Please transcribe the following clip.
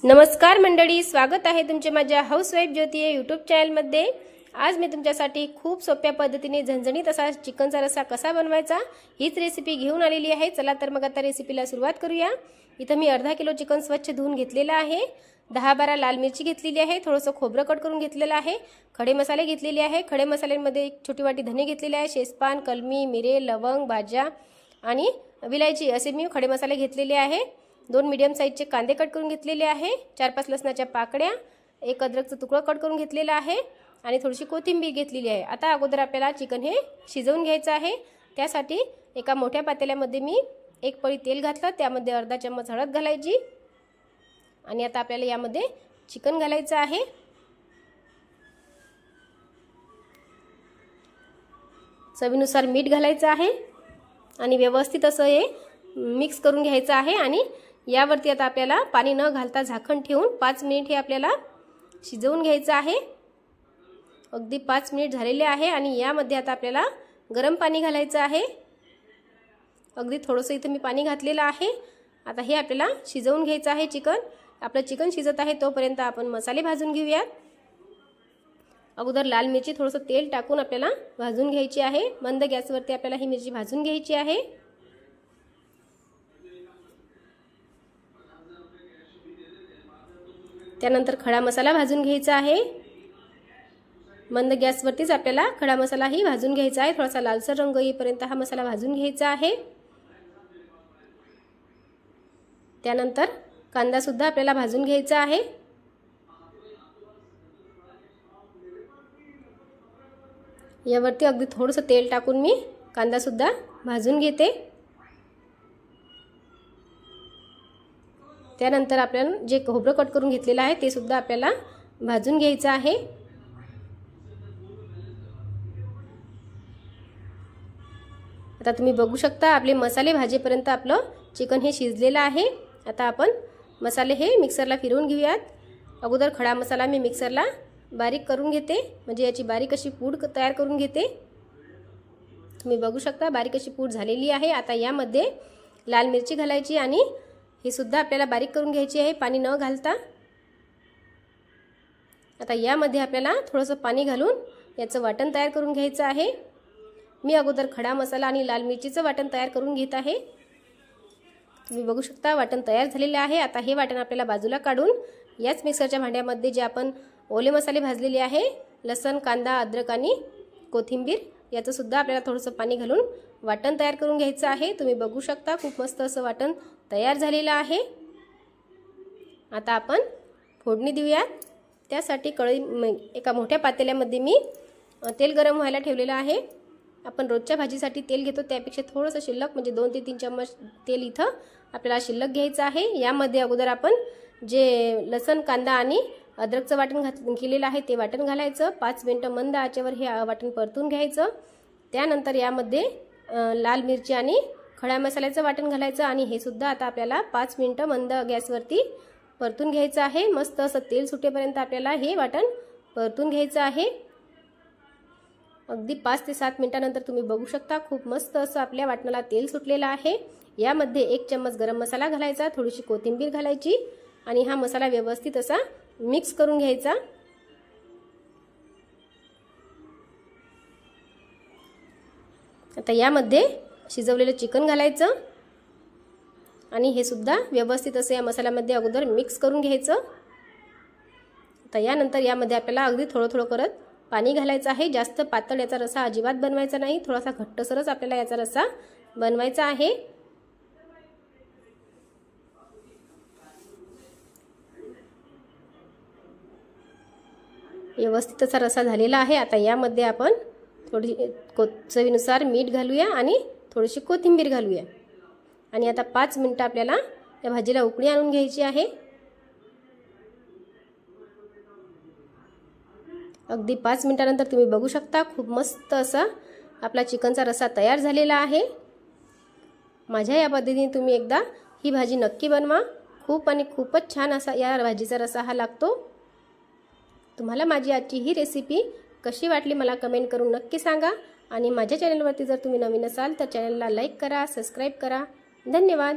नमस्कार मंडळी, स्वागत आहे तुमचे माझ्या हाऊसवाईफ ज्योती या यूट्यूब चॅनलमध्ये। आज मी तुमच्यासाठी खूप सोप्या पद्धतीने झणझणीत असा चिकनचा रस्सा कसा बनवायचा हीच रेसिपी घेऊन आलेली आहे। चला तर मग आता रेसिपीला सुरुवात करूया। इथे मी अर्धा किलो चिकन स्वच्छ धुवून घेतलेला आहे। 10-12 लाल मिरची घेतलेली आहे। थोडंसं खोबरं कट करून घेतलेलं आहे। खडे मसाले घेतलेले आहे। खडे मसाल्यांमध्ये एक छोटी वाटी धने घेतलेले आहे। शेजपान, कलमी, मिरे, लवंग, भाज्या आणि विलायची असे मी खडे मसाले घेतलेले आहे। 2 मीडियम साइजचे कांदे कट करून घेतलेले आहे। 4-5 लसणाच्या पाकळ्या, एक अद्रकचा तुकडा कट करून घेतलेला आहे आणि थोडीशी कोथिंबीर घेतलेली आहे। आता अगोदर आपल्याला चिकन हे शिजवून घ्यायचं आहे। त्यासाठी एका मोठ्या पातेल्यामध्ये मी एक पळी तेल घातलं, त्यामध्ये अर्धा चम्मच हळद घालायची आणि आता आपल्याला यामध्ये चिकन घालायचं आहे। चवीनुसार मीठ घालायचं आहे आणि व्यवस्थित असं हे मिक्स करून घ्यायचं आहे। आणि यावरती आता आपल्याला पाणी न घालता झाकण ठेवून 5 मिनिट हे आपल्याला शिजवून घ्यायचं आहे। अगदी 5 मिनिट झालेले आहे आणि यामध्ये आता आपल्याला गरम पाणी घालायचं आहे। अगदी थोडंसं इथे मी पाणी घातलेलं आहे। आता हे आपल्याला शिजवून घ्यायचं आहे चिकन। आपलं चिकन शिजत आहे तोपर्यंत आपण मसाले भाजून घेऊयात। अगोदर लाल मिरची थोडंसं तेल टाकून आपल्याला भाजून घ्यायची आहे। मंद गॅसवरती आपल्याला ही मिरची भाजून घ्यायची आहे। त्यानंतर खडा मसाला भाजून घ्यायचा आहे। मंद गॅसवरतीच आपल्याला खडा मसालाही भाजून घ्यायचा आहे। थोडासा लालसर रंग येईपर्यंत हा मसाला भाजून घ्यायचा आहे। त्यानंतर कांदा सुद्धा आपल्याला भाजून घ्यायचा आहे। यावरती अगदी थोडंसं तेल टाकून मी कांदा सुद्धा भाजून घेते। त्यानंतर आपण जे खोबरं कट करून घेतलेलं आहे ते सुद्धा आपल्याला भाजून घ्यायचं आहे। आता तुम्ही बघू शकता आपले मसाले भाजेपर्यंत आपलं चिकन हे शिजलेलं आहे। आता आपण मसाले हे मिक्सरला फिरवून घेऊयात। अगोदर खडा मसाला मी मिक्सरला बारीक करून घेते, म्हणजे याची बारीक अशी पूड तयार करून घेते। तुम्ही बघू शकता बारीक अशी पूड झालेली आहे। आता यामध्ये लाल मिरची घालायची आणि हे सुद्धा आपल्याला बारीक करून घ्यायची आहे पाणी न घालता। आता यामध्ये आपल्याला थोडंसं पाणी घालून याचं वाटण तयार करून घ्यायचं आहे। मी अगोदर खडा मसाला आणि लाल मिरचीचं वाटण तयार करून घेत आहे। तुम्ही बघू शकता वाटण तयार झालेले आहे। आता हे वाटण आपल्याला बाजूला काढून याच मिक्सरच्या भांड्यामध्ये जे आपण ओले मसाले भाजलेले आहे, लसण, कांदा, अद्रक आणि कोथिंबीर, याचं सुद्धा आपल्याला थोडंसं पाणी घालून वाटण तयार करून घ्यायचं आहे। तुम्ही बघू शकता खूप मस्त असं वाटण तयार झालेलं आहे। आता आपण फोडणी देऊया। त्यासाठी एका मोठ्या पातेल्यामध्ये मी तेल गरम व्हायला ठेवलेलं आहे। आपण रोजच्या भाजीसाठी तेल घेतो त्यापेक्षा थोडंसं शिल्लक, म्हणजे 2 ते 3 चम्मच तेल इथं आपल्याला शिल्लक घ्यायचं आहे। यामध्ये अगोदर आपण जे लसण, कांदा आणि अद्रकचं वाटण केलेलं आहे ते वाटण घालायचं। 5 मिनिटं मंद आचेवर हे वाटण परतून घ्यायचं। त्यानंतर यामध्ये लाल मिरची आणि खडा मसाल्याचं वाटण घालायचं आणि हे सुद्धा आता आपल्याला 5 मिनिटं मंद गॅसवरती परतून घ्यायचं आहे। मस्त असं तेल सुटेपर्यंत आपल्याला हे वाटण परतून घ्यायचं आहे। अगदी 5 ते 7 मिनिटांनंतर तुम्ही बघू शकता खूप मस्त असं आपल्या वाटणाला तेल सुटलेलं आहे। यामध्ये 1 चम्मच गरम मसाला घालायचा, थोडीशी कोथिंबीर घालायची आणि हा मसाला व्यवस्थित असा मिक्स करून घ्यायचा। आता यामध्ये शिजवलेलं चिकन घालायचं आणि हे सुद्धा व्यवस्थित असं या मसाल्यामध्ये अगोदर मिक्स करून घ्यायचं। आता यानंतर यामध्ये आपल्याला अगदी थोडं करत पाणी घालायचं आहे। जास्त पातळ याचा रस्सा अजिबात बनवायचा नाही, थोडासा घट्टसरच आपल्याला याचा रस्सा बनवायचा आहे। व्यवस्थित असा रस्सा झालेला आहे। आता यामध्ये आपण थोडी चवीनुसार मीठ घालूया आणि थोडीशी कोथिंबीर घालूया आणि आता 5 मिनिटं आपल्याला या भाजीला उकळी आणून घ्यायची आहे। अगदी 5 मिनिटांनंतर तुम्ही बघू शकता खूप मस्त असा आपला चिकनचा रस्सा तयार झालेला आहे। माझ्या या पद्धतीने तुम्ही एकदा ही भाजी नक्की बनवा। खूपच छान असा या भाजीचा रस्सा हा लागतो। तुम्हाला माझी आजची ही रेसिपी कशी वाटली मला कमेंट करून नक्की सांगा आणि माझ्या चॅनलवरती जर तुम्ही नवीन असाल तर चॅनलला लाईक करा, सबस्क्राइब करा। धन्यवाद।